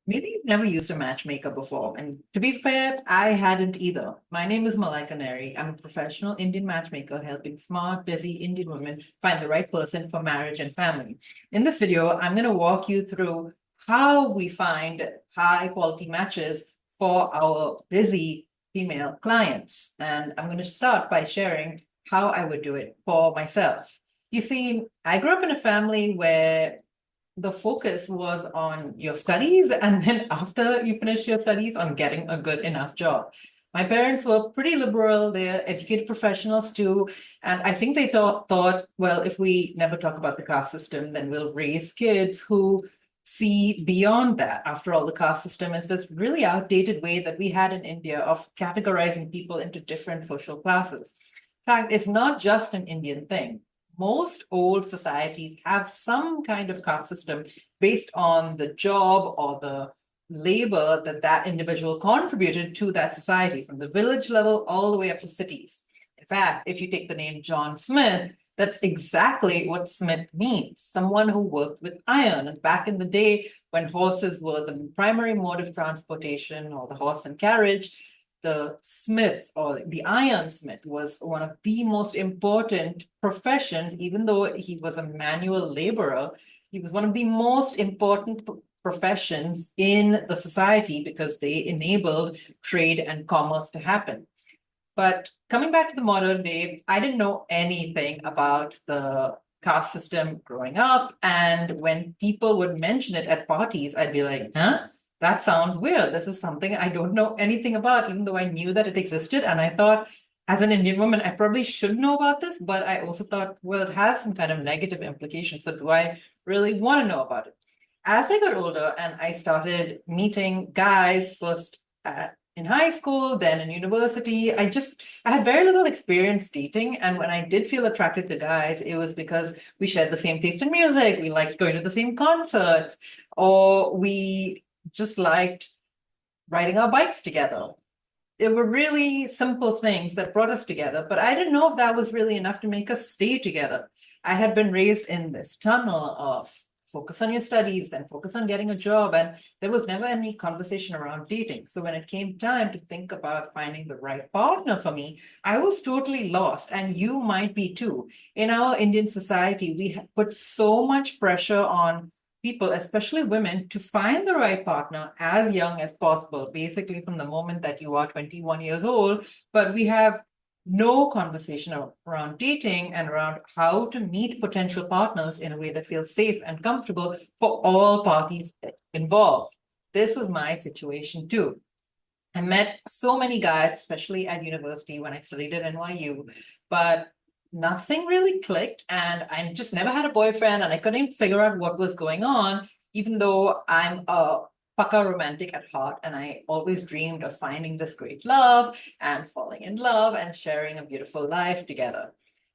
Maybe you've never used a matchmaker before. And to be fair, I hadn't either. My name is Malaika Neri. I'm a professional Indian matchmaker helping smart, busy Indian women find the right person for marriage and family. In this video, I'm going to walk you through how we find high quality matches for our busy female clients. And I'm going to start by sharing how I would do it for myself. You see, I grew up in a family where the focus was on your studies, and then after you finish your studies, on getting a good enough job. My parents were pretty liberal. They're educated professionals too. And I think they thought, well, if we never talk about the caste system, then we'll raise kids who see beyond that. After all, the caste system is this really outdated way that we had in India of categorizing people into different social classes. In fact, it's not just an Indian thing. Most old societies have some kind of caste system based on the job or the labor that that individual contributed to that society, from the village level all the way up to cities. In fact, if you take the name John Smith, that's exactly what Smith means, someone who worked with iron. And back in the day, when horses were the primary mode of transportation, or the horse and carriage, the smith or the ironsmith was one of the most important professions. Even though he was a manual laborer, he was one of the most important professions in the society because they enabled trade and commerce to happen. But coming back to the modern day, I didn't know anything about the caste system growing up. And when people would mention it at parties, I'd be like, huh? That sounds weird. This is something I don't know anything about, even though I knew that it existed. And I thought, as an Indian woman, I probably should know about this. But I also thought, well, it has some kind of negative implications. So do I really want to know about it? As I got older and I started meeting guys first in high school, then in university, I had very little experience dating. And when I did feel attracted to guys, it was because we shared the same taste in music, we liked going to the same concerts, or we just liked riding our bikes together. It were really simple things that brought us together, but I didn't know if that was really enough to make us stay together. I had been raised in this tunnel of focus on your studies, then focus on getting a job, and there was never any conversation around dating. So when it came time to think about finding the right partner for me, I was totally lost, and you might be too. In our Indian society, we put so much pressure on people, especially women, to find the right partner as young as possible, basically from the moment that you are 21 years old. But we have no conversation around dating and around how to meet potential partners in a way that feels safe and comfortable for all parties involved. This was my situation too. I met so many guys, especially at university when I studied at NYU, but nothing really clicked. And I just never had a boyfriend and I couldn't figure out what was going on, even though I'm a paka romantic at heart. And I always dreamed of finding this great love and falling in love and sharing a beautiful life together.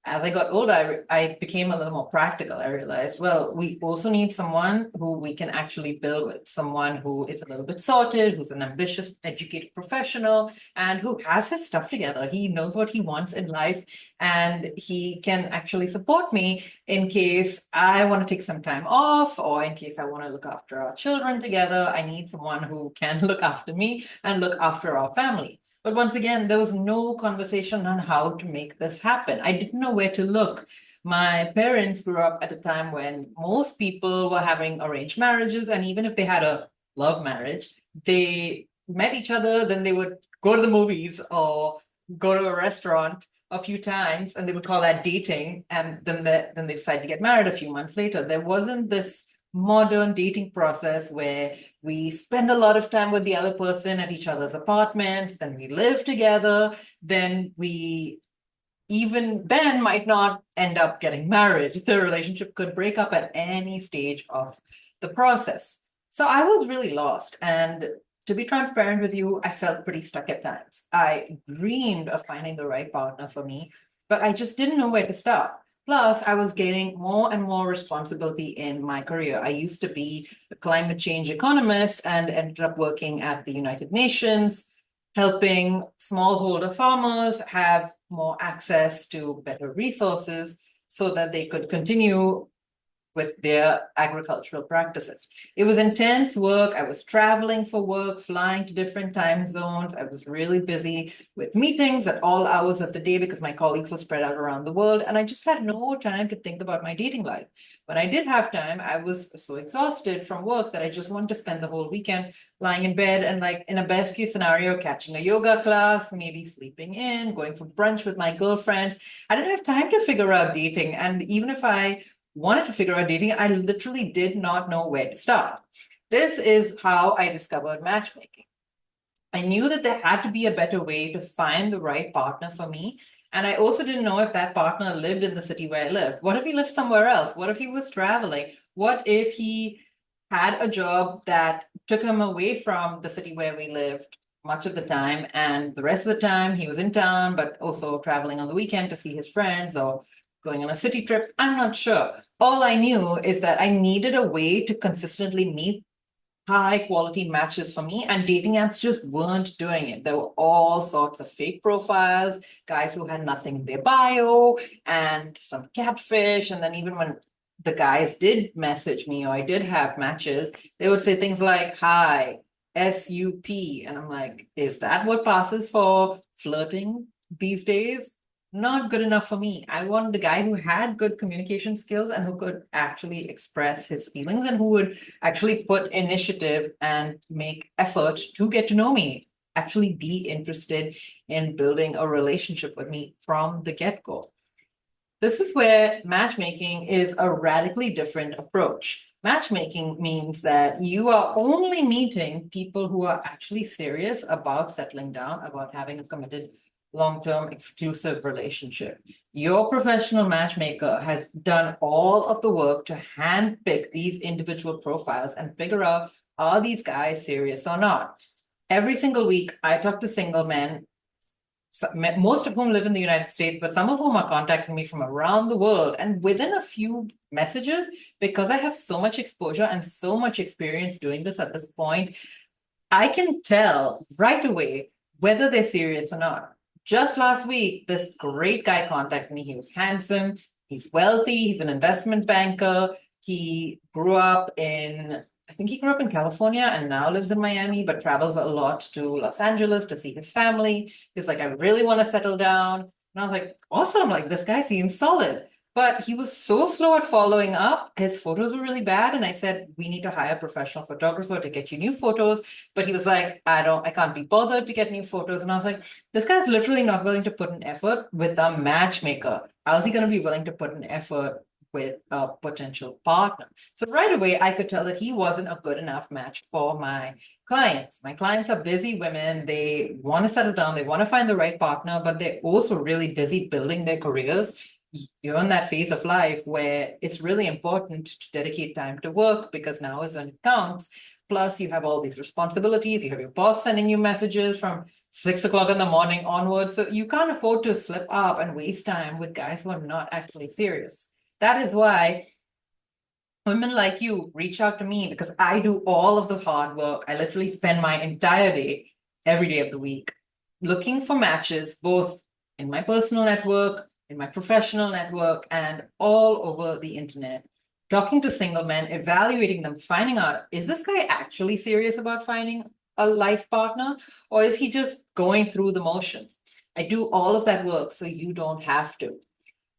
As I got older, I became a little more practical. I realized, well, we also need someone who we can actually build with, someone who is a little bit sorted, who's an ambitious, educated professional, and who has his stuff together. He knows what he wants in life, and he can actually support me in case I want to take some time off, or in case I want to look after our children together. I need someone who can look after me and look after our family. But once again, there was no conversation on how to make this happen. I didn't know where to look. My parents grew up at a time when most people were having arranged marriages, and even if they had a love marriage, they met each other, then they would go to the movies or go to a restaurant a few times, and they would call that dating, and then they decided to get married a few months later. There wasn't this modern dating process where we spend a lot of time with the other person at each other's apartments, then we live together, then we even then might not end up getting married. The relationship could break up at any stage of the process. So I was really lost. And to be transparent with you, I felt pretty stuck at times. I dreamed of finding the right partner for me, but I just didn't know where to start. Plus, I was gaining more and more responsibility in my career. I used to be a climate change economist and ended up working at the United Nations, helping smallholder farmers have more access to better resources so that they could continue with their agricultural practices. It was intense work. I was traveling for work, flying to different time zones. I was really busy with meetings at all hours of the day because my colleagues were spread out around the world. And I just had no time to think about my dating life. When I did have time, I was so exhausted from work that I just wanted to spend the whole weekend lying in bed and, like, in a best case scenario, catching a yoga class, maybe sleeping in, going for brunch with my girlfriends. I didn't have time to figure out dating. And even if I wanted to figure out dating, I literally did not know where to start. This is how I discovered matchmaking. I knew that there had to be a better way to find the right partner for me. And I also didn't know if that partner lived in the city where I lived. What if he lived somewhere else? What if he was traveling? What if he had a job that took him away from the city where we lived much of the time, and the rest of the time he was in town, but also traveling on the weekend to see his friends or going on a city trip? I'm not sure. All I knew is that I needed a way to consistently meet high quality matches for me, and dating apps just weren't doing it. There were all sorts of fake profiles, guys who had nothing in their bio, and some catfish. And then even when the guys did message me or I did have matches, they would say things like, "Hi, SUP." And I'm like, is that what passes for flirting these days? Not good enough for me. I wanted a guy who had good communication skills and who could actually express his feelings and who would actually put initiative and make effort to get to know me, actually be interested in building a relationship with me from the get-go. This is where matchmaking is a radically different approach. Matchmaking means that you are only meeting people who are actually serious about settling down, about having a committed long-term exclusive relationship. Your professional matchmaker has done all of the work to handpick these individual profiles and figure out, are these guys serious or not? Every single week, I talk to single men, most of whom live in the United States, but some of whom are contacting me from around the world. And within a few messages, because I have so much exposure and so much experience doing this at this point, I can tell right away whether they're serious or not. Just last week, this great guy contacted me. He was handsome, he's wealthy, he's an investment banker. He grew up in, I think he grew up in California and now lives in Miami, but travels a lot to Los Angeles to see his family. He's like, I really want to settle down. And I was like, awesome, like this guy seems solid. But he was so slow at following up. His photos were really bad. And I said, we need to hire a professional photographer to get you new photos. But he was like, I can't be bothered to get new photos. And I was like, this guy's literally not willing to put an effort with a matchmaker. How is he going to be willing to put an effort with a potential partner? So right away, I could tell that he wasn't a good enough match for my clients. My clients are busy women. They want to settle down. They want to find the right partner, but they're also really busy building their careers. You're in that phase of life where it's really important to dedicate time to work because now is when it counts. Plus, you have all these responsibilities. You have your boss sending you messages from 6 o'clock in the morning onwards. So you can't afford to slip up and waste time with guys who are not actually serious. That is why women like you reach out to me, because I do all of the hard work. I literally spend my entire day, every day of the week, looking for matches, both in my personal network, in my professional network, and all over the internet, talking to single men, evaluating them, finding out, is this guy actually serious about finding a life partner, or is he just going through the motions? I do all of that work so you don't have to.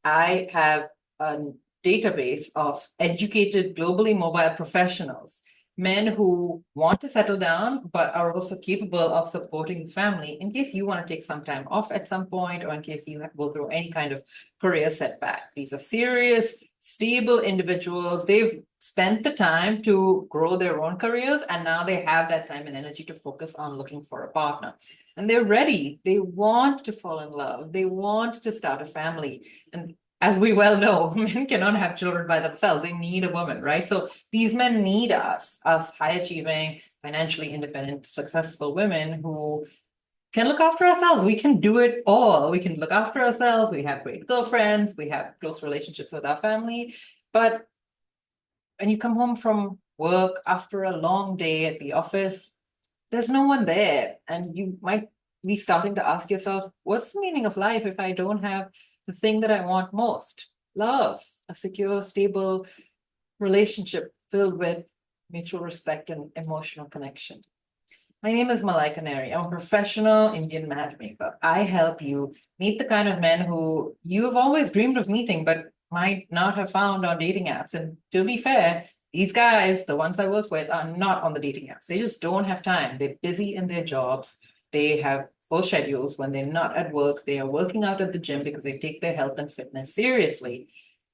I have a database of educated, globally mobile professionals, men who want to settle down, but are also capable of supporting the family in case you want to take some time off at some point, or in case you go through any kind of career setback. These are serious, stable individuals. They've spent the time to grow their own careers, and now they have that time and energy to focus on looking for a partner. And they're ready. They want to fall in love. They want to start a family. And as we well know, men cannot have children by themselves. They need a woman, right? So these men need us high achieving, financially independent, successful women who can look after ourselves. We can do it all. We can look after ourselves. We have great girlfriends. We have close relationships with our family. But when you come home from work after a long day at the office, there's no one there. And you might be starting to ask yourself, what's the meaning of life if I don't have the thing that I want most? Love, a secure, stable relationship filled with mutual respect and emotional connection. My name is Malaika Neri. I'm a professional Indian matchmaker. I help you meet the kind of men who you have always dreamed of meeting, but might not have found on dating apps. And to be fair, these guys, the ones I work with, are not on the dating apps. They just don't have time. They're busy in their jobs. They have full schedules. When they're not at work, they are working out at the gym because they take their health and fitness seriously.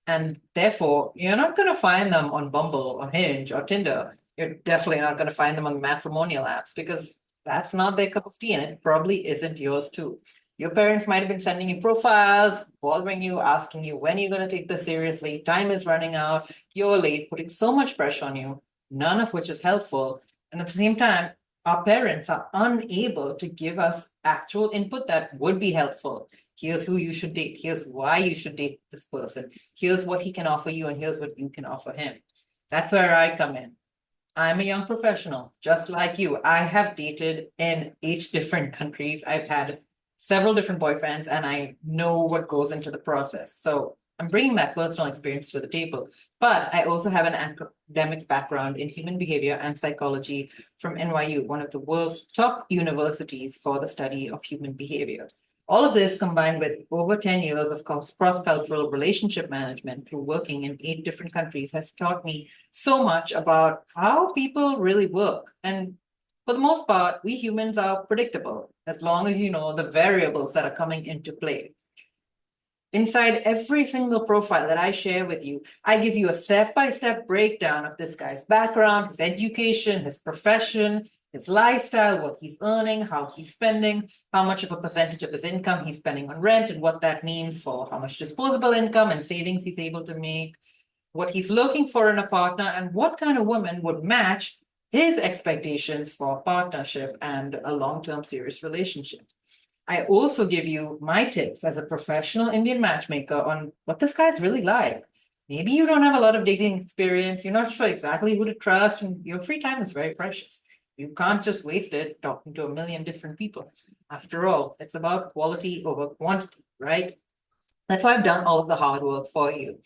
And therefore, you're not going to find them on Bumble or Hinge or Tinder. You're definitely not going to find them on matrimonial apps because that's not their cup of tea and it probably isn't yours too. Your parents might have been sending you profiles, bothering you, asking you when you're going to take this seriously. Time is running out. You're late, putting so much pressure on you, none of which is helpful. And at the same time, our parents are unable to give us actual input that would be helpful. Here's who you should date. Here's why you should date this person. Here's what he can offer you, and here's what you can offer him. That's where I come in. I'm a young professional, just like you. I have dated in 8 different countries. I've had several different boyfriends, and I know what goes into the process. So I'm bringing that personal experience to the table. But I also have an academic background in human behavior and psychology from NYU, one of the world's top universities for the study of human behavior. All of this combined with over 10 years of cross-cultural relationship management through working in 8 different countries has taught me so much about how people really work. And for the most part, we humans are predictable as long as you know the variables that are coming into play. Inside every single profile that I share with you, I give you a step-by-step breakdown of this guy's background, his education, his profession, his lifestyle, what he's earning, how he's spending, how much of a percentage of his income he's spending on rent, and what that means for how much disposable income and savings he's able to make, what he's looking for in a partner, and what kind of woman would match his expectations for partnership and a long-term serious relationship. I also give you my tips as a professional Indian matchmaker on what this guy's really like. Maybe you don't have a lot of dating experience, you're not sure exactly who to trust, and your free time is very precious. You can't just waste it talking to a million different people. After all, it's about quality over quantity, right? That's why I've done all of the hard work for you.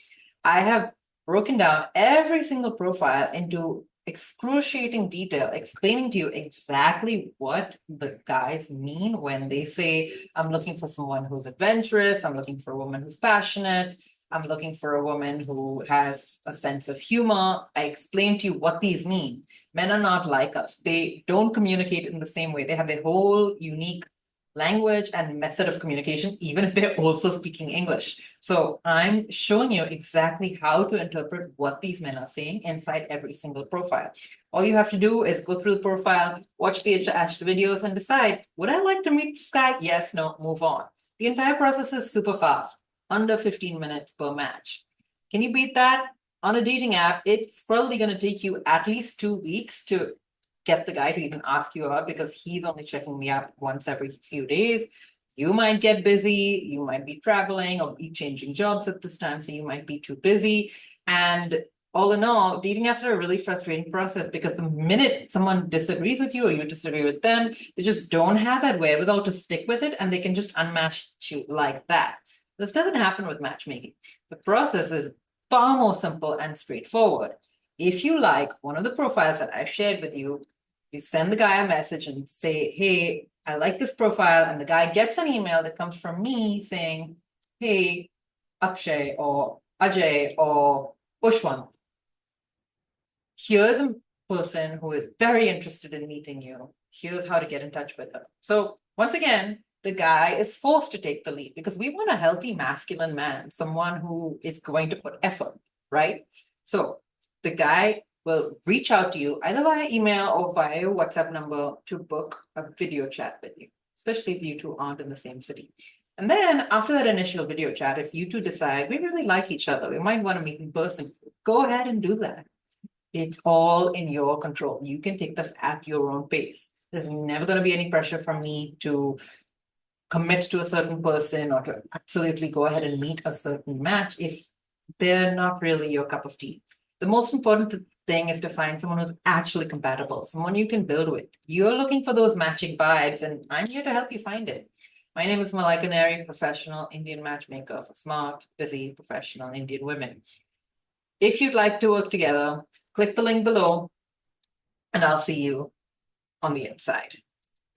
I have broken down every single profile into excruciating detail, explaining to you exactly what the guys mean when they say, I'm looking for someone who's adventurous, I'm looking for a woman who's passionate, I'm looking for a woman who has a sense of humor. I explain to you what these mean. Men are not like us. They don't communicate in the same way. They have their whole unique language and method of communication, even if they're also speaking English. So I'm showing you exactly how to interpret what these men are saying inside every single profile. All you have to do is go through the profile, watch the attached videos, and decide, would I like to meet this guy? Yes, no, move on. The entire process is super fast, under 15 minutes per match. Can you beat that? On a dating app, it's probably going to take you at least 2 weeks to get the guy to even ask you out because he's only checking the app once every few days. You might get busy, you might be traveling or be changing jobs at this time, so you might be too busy. And all in all, dating apps are a really frustrating process because the minute someone disagrees with you or you disagree with them, they just don't have that wherewithal to stick with it and they can just unmatch you like that. This doesn't happen with matchmaking. The process is far more simple and straightforward. If you like one of the profiles that I've shared with you, you send the guy a message and say, hey, I like this profile. And the guy gets an email that comes from me saying, hey, Akshay or Ajay or Ushwant, here's a person who is very interested in meeting you. Here's how to get in touch with her. So once again, the guy is forced to take the lead because we want a healthy masculine man, someone who is going to put effort, right? So the guy will reach out to you either via email or via your WhatsApp number to book a video chat with you, especially if you two aren't in the same city. And then after that initial video chat, if you two decide we really like each other, we might want to meet in person, go ahead and do that. It's all in your control. You can take this at your own pace. There's never going to be any pressure from me to commit to a certain person or to absolutely go ahead and meet a certain match if they're not really your cup of tea. The most important thing is to find someone who's actually compatible, someone you can build with. You're looking for those matching vibes, and I'm here to help you find it. My name is Malaika Neri, professional Indian matchmaker for smart, busy, professional Indian women. If you'd like to work together, click the link below and I'll see you on the inside.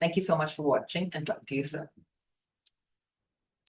Thank you so much for watching and talk to you soon.